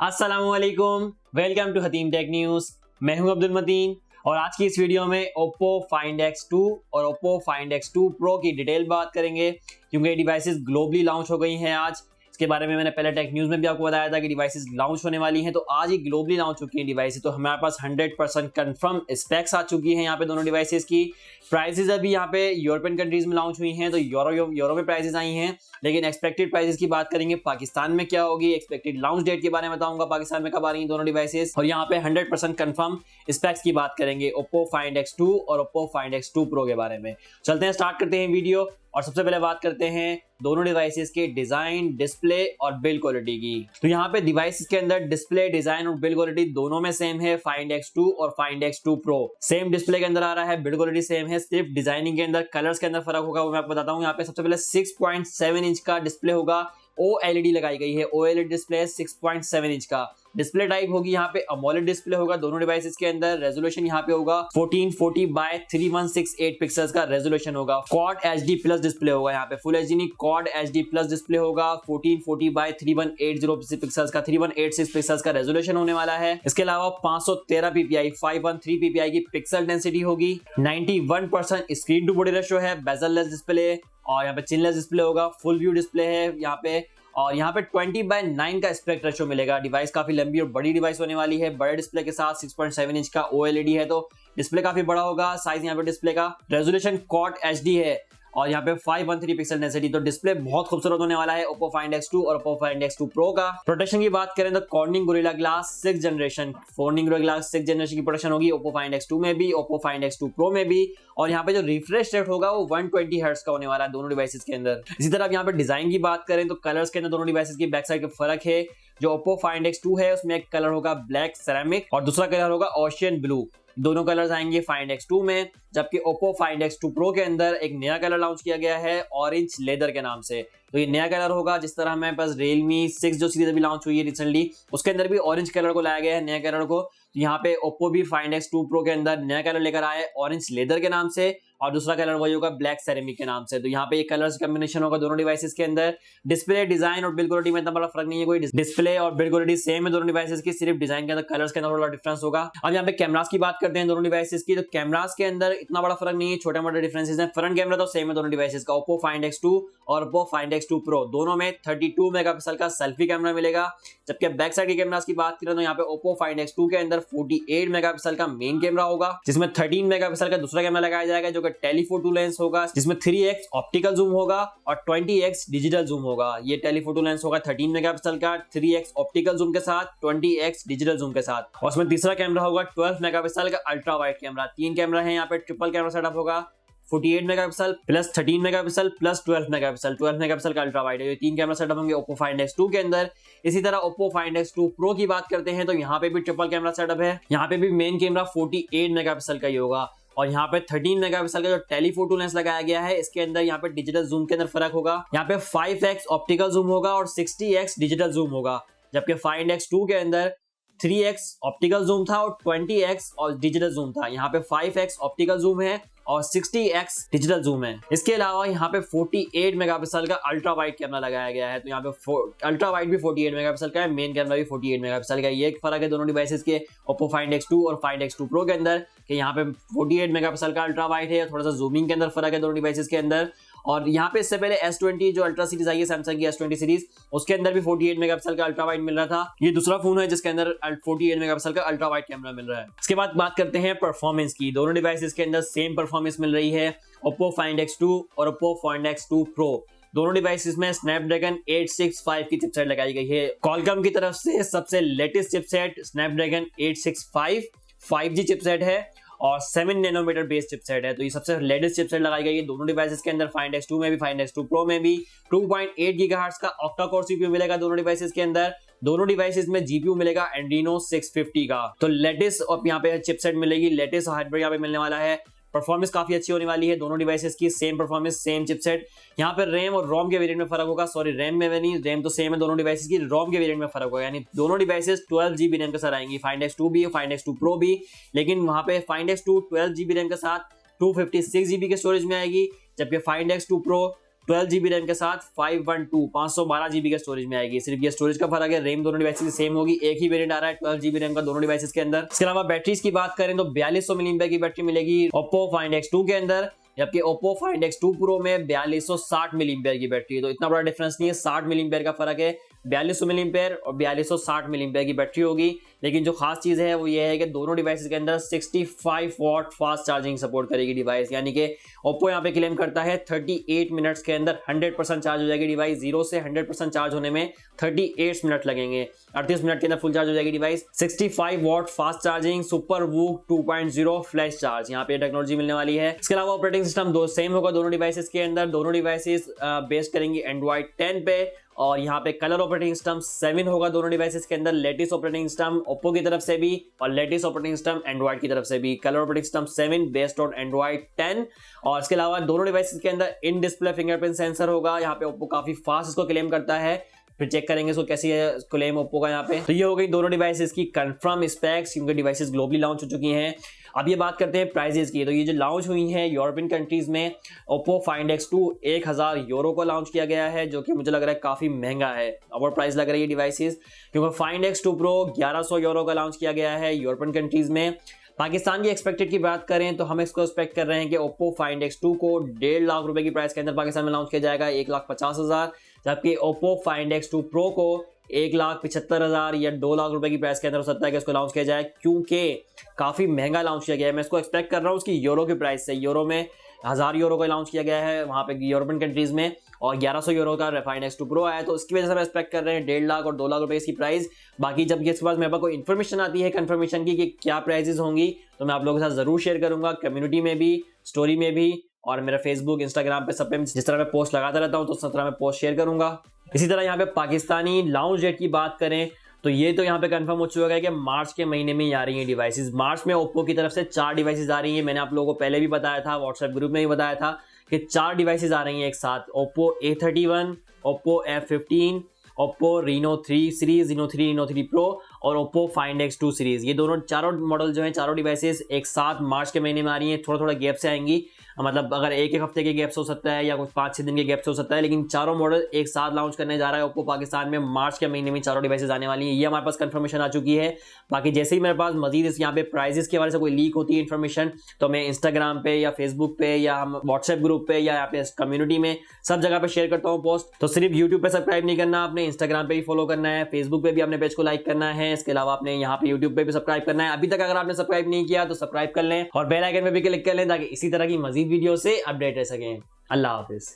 अस्सलामुअलैकुम, welcome to Hatim tech news. मैं हूं अब्दुल मतीन और आज की इस वीडियो में Oppo Find X2 और Oppo Find X2 Pro की डिटेल बात करेंगे क्योंकि ये डिवाइसेस ग्लोबली लॉन्च हो गई हैं आज। इसके बारे में मैंने पहले टेक न्यूज़ में भी आपको बताया था कि डिवाइसेस लॉन्च होने वाली हैं, तो आज ही ग्लोबली लॉन्च चुकी हैं डिवाइसेस। तो हमारे पास 100% कंफर्म स्पेक्स आ चुकी हैं यहाँ पे दोनों डिवाइसेस की। प्राइसेस अभी यहाँ पे यूरोपियन कंट्रीज में लॉन्च हुई हैं, तो यूरो में प्राइसेस आई हैं, लेकिन एक्सपेक्टेड प्राइसेस की बात करेंगे पाकिस्तान में क्या होगी, एक्सपेक्टेड लॉन्च डेट के बारे में बताऊंगा पाकिस्तान में कब आ रही हैं दोनों डिवाइसेस। और यहाँ पे 100% कंफर्म स्पेक्स की बात करेंगे Oppo Find X2 और Oppo Find X2 Pro के बारे में। चलते हैं, स्टार्ट करते हैं वीडियो और सबसे पहले बात करते हैं दोनों डिवाइसेस के डिजाइन, डिस्प्ले और बिल्ड क्वालिटी की। तो यहाँ पे डिवाइसेस के अंदर डिस्प्ले, डिजाइन और बिल्ड क्वालिटी दोनों में सेम है। Find X2 और Find X2 Pro same display के अंदर आ रहा है, बिल्ड क्वालिटी सेम है, सिर्फ डिजाइनिंग के अंदर, कलर्स के अंदर फर्क होगा, वो मैं आपको बताता हूँ। यहाँ पे सबसे पहले 6.7 इंच का डिस्प्ले होगा, OLED लगाई गई है, OLED डिस्प्ले 6.7 इंच का। डिस्प्ले टाइप होगी यहाँ पे AMOLED डिस्प्ले होगा दोनों डिवाइसेस के अंदर। रेजोल्यूशन यहाँ पे होगा 1440 बाय 3168 पिक्सल्स का रेजोल्यूशन होगा। क्वाड HD प्लस डिस्प्ले होगा, यहाँ पे फुल HD नहीं, क्वाड HD प्लस डिस्प्ले होगा। 1440 बाय 3180 पिक्सल्स का 3186 पिक्सल्स का रेजोल्यूशन होने वाला है। इसके अलावा 513 ppi 513 ppi की पिक्सल डेंसिटी होगी। 91% स्क्रीन टू बॉडी रेशियो है, बेजल लेस डिस्प्ले और यहाँ पे चिनलेस डिस्प्ले होगा। फुल व्यू डिस्प्ले है यहाँ पे, और यहाँ पे 20:9 का एस्पेक्ट रेशियो मिलेगा। डिवाइस काफी लंबी और बड़ी डिवाइस होने वाली है, बड़े डिस्प्ले के साथ। 6.7 इंच का OLED है तो डिस्प्ले काफी बड़ा होगा। साइज यहाँ पे डिस्प्ले का, रेजोल्यूशन क्वाड HD है और यहाँ पे 513 पिक्सल डेंसिटी, तो डिस्प्ले बहुत खूबसूरत होने वाला है Oppo Find X2 और Oppo Find X2 Pro का। प्रोटेक्शन की बात करें तो cornering gorilla glass 6 generation, cornering gorilla glass 6 generation की प्रोटेक्शन होगी Oppo Find X2 में भी, Oppo Find X2 Pro में भी। और यहाँ पे जो रिफ्रेश रेट होगा वो 120 हर्ट्ज का होने वाला है दोनों डिवाइसेस के अंदर। इसी तरह यहाँ पे डिजाइन की बात करें तो कलर्स के अंदर दोनों डिवाइसेस की बैक साइड का फर्क है। जो Oppo Find X2 है उसमें एक कलर होगा ब्लैक सेरेमिक और दूसरा कलर होगा ओशियन ब्लू। दोनों कलर्स आएंगे Find X2 में, जबकि Oppo Find X2 Pro के अंदर एक नया कलर लॉन्च किया गया है ऑरेंज लेदर के नाम से। तो ये नया कलर होगा, जिस तरह हमारे पास Realme 6 जो सीरीज अभी लॉन्च हुई है रिसेंटली, उसके अंदर भी ऑरेंज कलर को लाया गया है, नया कलर को। तो यहाँ पे Oppo भी Find X2 Pro के अंदर नया कलर लेकर आया है ऑरेंज लेदर के नाम से, और दूसरा कलर वही होगा ब्लैक सेरेमिक के नाम से। तो यहाँ पे ये कलर्स कॉम्बिनेशन होगा दोनों डिवाइसेस के अंदर। डिस्प्ले, डिजाइन और बिल्ड क्वालिटी में इतना बड़ा फर्क नहीं है, कोई डिस्प्ले और बिल्ड क्वालिटी सेम है दोनों डिवाइसेस की, सिर्फ डिजाइन के अंदर, कलर्स के अंदर थोड़ा डिफरेंस होगा। अब यहाँ पे कैमरास की बात करते हैं दोनों डिवाइसेस की, तो कैमरास के अंदर इतना बड़ा फर्क नहीं है, छोटे मोटे डिफरेंसेस हैं। फ्रंट कैमरा तो सेम है दोनों डिवाइसेस का, Oppo Find X2 और Oppo Find X2 Pro दोनों में 32 मेगापिक्सल का सेल्फी कैमरा मिलेगा। जबकि बैक साइड के कैमरास की बात करें तो यहाँ पे Oppo Find X2 के अंदर 48 मेगापिक्सल का मेन कैमरा होगा, जिसमें 13 मेगापिक्सल का दूसरा कैमरा लगाया जाएगा जो कि टेलीफोटो लेंस होगा, जिसमें 3x ऑप्टिकल जूम होगा और 20x डिजिटल जूम होगा। ये टेलीफोटो लेंस होगा 13 मेगापिक्सल का, 3x ऑप्टिकल जूम के साथ, 20x डिजिटल जूम के साथ। और उसमें तीसरा कैमरा होगा 12 मेगापिक्सल का अल्ट्रा वाइड कैमरा। तीन कैमरा है यहाँ पे, ट्रिपल कैमरा सेटअप होगा, 48 megapixel plus 13 megapixel plus 12 megapixel, 12 megapixel का अल्ट्रा वाइड है। ये तीन कैमरा सेटअप होंगे Oppo Find X2 के अंदर। इसी तरह Oppo Find X2 Pro की बात करते हैं तो यहाँ पे भी ट्रिपल कैमरा सेटअप है, यहाँ पे भी मेन कैमरा 48 मेगापिक्सल का ही होगा, और यहाँ पे 13 मेगापिक्सल का जो टेलीफोटो लेंस लगाया गया है इसके अंदर यहाँ पे डिजिटल जूम के अंदर फर्क होगा। यहाँ पे 5x ऑप्टिकल जूम होगा और 60x डिजिटल जूम होगा, जबकि Find X2 के अंदर 3x ऑप्टिकल जूम था और 20x और डिजिटल जूम था। यहाँ पे 5x ऑप्टिकल जूम है और 60x डिजिटल जूम है। इसके अलावा यहाँ पे 48 मेगापिक्सल का अल्ट्रा वाइड कैमरा लगाया गया है, तो यहाँ पे अल्ट्रा वाइड भी 48 मेगापिक्सल का है, मेन कैमरा भी 48 मेगापिक्सल का है। ये एक फर्क है दोनों डिवाइसेस के Oppo Find X2 और Find X2 Pro के अंदर कि यहाँ पे 48 मेगापिक्सल का अल्ट्रा वाइड है, थोड़ा सा जूमिंग के अंदर फर्क है दोनों डिवाइसेस के अंदर। और यहाँ पे इससे पहले S20 जो अल्ट्रा सीरीज आई है सैमसंग की S20 सीरीज, उसके अंदर भी 48 मेगापिक्सल का अल्ट्रा वाइड मिल रहा था। ये दूसरा फोन है जिसके अंदर 48 मेगापिक्सल का अल्ट्रा वाइड कैमरा मिल रहा है। इसके बाद बात करते हैं परफॉर्मेंस की। दोनों डिवाइसेस के अंदर सेम परफॉर्मेंस मिल रही है Oppo Find X2 और Oppo Find X2 Pro। दोनों डिवाइसेस में स्नैपड्रैगन 865 की चिपसेट लगाई गई है। Qualcomm की तरफ से सबसे latest chipset Snapdragon 865 5G chipset है और 7 नैनोमीटर बेस चिपसेट है, तो ये सबसे लेटेस्ट चिपसेट लगाई गई है दोनों डिवाइसेस के अंदर। Find X2 में भी, Find X2 Pro में भी 2.8 गीगाहर्ट्ज का ऑक्टा कोर CPU मिलेगा दोनों डिवाइसेस के अंदर। दोनों डिवाइसेस में GPU मिलेगा Adreno 650 का, तो लेटेस्ट और यहाँ पे चिपसेट मिलेगी, लेटेस्ट हार्डवेयर यहाँ पे मिलने वाला है। परफॉर्मेंस काफी अच्छी होने वाली है दोनों डिवाइसेस की, सेम परफॉर्मेंस सेम चिपसेट। यहाँ पर रैम और रोम के वेरिएंट में फर्क होगा, सॉरी रैम में नहीं, रैम तो सेम है दोनों डिवाइसेस की, रोम के वेरिएंट में फर्क होगा, यानी दोनों डिवाइसेस 12 GB रैम के साथ आएंगी, Find X2 भी Find X2 Pro भी। लेकिन वहां पे Find X2 12 GB रैम के साथ 256 GB के स्टोरेज में आएगी, जबकि Find X2 Pro 12 GB RAM के साथ 512 का स्टोरेज में आएगी। सिर्फ ये स्टोरेज का फर्क है, रैम दोनों डिवाइसेस सेम होगी, एक ही वेरिएंट आ रहा है 12 GB रैम का दोनों डिवाइसेस के अंदर। इसके अलावा बैटरीज की बात करें तो 4200 mAh की बैटरी मिलेगी Oppo Find X2 के अंदर, जबकि Oppo Find X2 Pro में 4260 mAh की बैटरी है। तो इतना बड़ा डिफरेंस नहीं है, 60 mAh का फर्क है। 4200 mAh और 4260 mAh की बैटरी होगी। लेकिन जो खास चीज है वो ये है कि दोनों डिवाइसेस के अंदर 65 वॉट फास्ट चार्जिंग सपोर्ट करेगी डिवाइस, यानी कि Oppo यहाँ पे क्लेम करता है 38 मिनट्स के अंदर 100% चार्ज हो जाएगी डिवाइस। 0 से 100% चार्ज होने में 38 मिनट लगेंगे, 38 मिनट के अंदर फुल चार्ज हो जाएगी device. 65 watt fast charging, super VOOC 2.0 flash charge, यहाँ पे टेक्नोलॉजी मिलने वाली है। इसके अलावा ऑपरेटिंग सिस्टम दो सेम होगा दोनों डिवाइसेस के अंदर। दोनों डिवाइसेस बेस करेंगी Android 10 पे, और यहाँ पे कलर ऑपरेटिंग सिस्टम 7 होगा दोनों डिवाइसेस के अंदर। लेटेस्ट ऑपरेटिंग सिस्टम Oppo की तरफ से भी और लेटेस्ट ऑपरेटिंग सिस्टम Android की तरफ से भी। Colour operating system 7 based on Android 10। और इसके अलावा दोनों डिवाइसेस के अंदर इन डिस्प्ले फिंगरप्रिंट सेंसर होगा। यहाँ पे Oppo काफी फास्ट इसको क्लेम करता है, फिर चेक करेंगे इसको कैसी है क्लेम Oppo का यहाँ पे। तो ये हो गई दोनों डिवाइसेस की कंफर्म स्पेक्स, क्योंकि डिवाइसेस ग्लोबली लॉन्च हो चुकी हैं। अब ये बात करते हैं प्राइजेस की। तो ये जो लॉन्च हुई है यूरोपियन कंट्रीज में, Oppo Find X2 1000 यूरो को लॉन्च किया गया है, जो कि मुझे लग रहा है काफी महंगा है ओवर प्राइस लग रही है डिवाइसेस, क्योंकि Find X2 Pro 1100 यूरो का लॉन्च किया गया है यूरोपियन कंट्रीज में। पाकिस्तान की एक्सपेक्टेड की बात करें तो हम इसको एक्सपेक्ट कर रहे हैं कि Oppo Find X2 को 1.5 लाख रुपए की प्राइस के अंदर पाकिस्तान में लॉन्च किया जाएगा, 1,50,000, जबकि Oppo Find X2 Pro को 1,75,000 या 2 लाख रुपए की प्राइस के अंदर हो सकता है कि इसको लॉन्च किया जाए, क्योंकि काफी महंगा लॉन्च किया गया है। मैं इसको एक्सपेक्ट कर रहा हूँ उसकी यूरो की प्राइस से। यूरो में 1000 यूरो का लॉन्च किया गया है वहां पे यूरोपियन कंट्रीज में, और 1100 यूरो का Find X2 Pro आया, तो इसकी वजह से हम एक्सपेक्ट कर रहे हैं 1.5 लाख और 2 लाख रुपए इसकी प्राइस। बाकी जब इसके पास मेरे पास कोई इन्फॉर्मेशन आती है कंफर्मेशन की कि क्या प्राइसेस होंगी, तो मैं आप लोगों के साथ जरूर शेयर करूंगा, कम्युनिटी में भी, स्टोरी में भी, और मेरा फेसबुक, इंस्टाग्राम पे सब पे जिस तरह मैं पोस्ट लगाता रहता हूँ तो उस तरह मैं पोस्ट शेयर करूंगा। इसी तरह यहाँ पे पाकिस्तानी लॉन्च डेट की बात करें तो ये तो यहाँ पे कंफर्म हो चुका है कि मार्च के महीने में ही आ रही है डिवाइसेस। मार्च में Oppo की तरफ से 4 डिवाइसेस आ रही हैं। मैंने आप लोगों को पहले भी बताया था, व्हाट्सएप ग्रुप में भी बताया था कि 4 डिवाइसेस आ रही हैं एक साथ। Oppo A31, Oppo F15, Oppo Reno 3 series, Reno 3, Reno 3 Pro और Oppo Find X2 सीरीज। ये दोनों चारों मॉडल जो हैं, चारों डिवाइसेस एक साथ मार्च के महीने में आ रही हैं। थोड़ा थोड़ा गैप से आएंगी, मतलब अगर एक हफ्ते के गैप से हो सकता है या कुछ 5-6 दिन के गैप से हो सकता है, लेकिन चारों मॉडल एक साथ लॉन्च करने जा रहा है Oppo पाकिस्तान में। मार्च के महीने में चारों डिवाइसेस आने वाली हैं, ये हमारे पास कंफर्मेशन आ चुकी है। बाकी जैसे ही मेरे पास मजीद इस यहाँ पे प्राइजेस के हवाले से कोई लीक होती है इन्फॉर्मेशन, तो मैं इंस्टाग्राम पे या फेसबुक पे या हम व्हाट्सएप ग्रुप पे या यहाँ पे कम्युनिटी में सब जगह पे शेयर करता हूँ पोस्ट। तो सिर्फ यूट्यूब पे सब्सक्राइब नहीं करना आपने, इंस्टाग्राम पे भी फॉलो करना है, फेसबुक पे भी अपने पेज को लाइक करना है। इसके अलावा आपने यहाँ पे यूट्यूब पे भी सब्सक्राइब करना है। अभी तक अगर आपने सब्सक्राइब नहीं किया तो सब्सक्राइब कर लें और बेल आइकन पे भी क्लिक कर लें, ताकि इसी तरह की मजीद वीडियो से अपडेट रह सकें। अल्लाह हाफिज।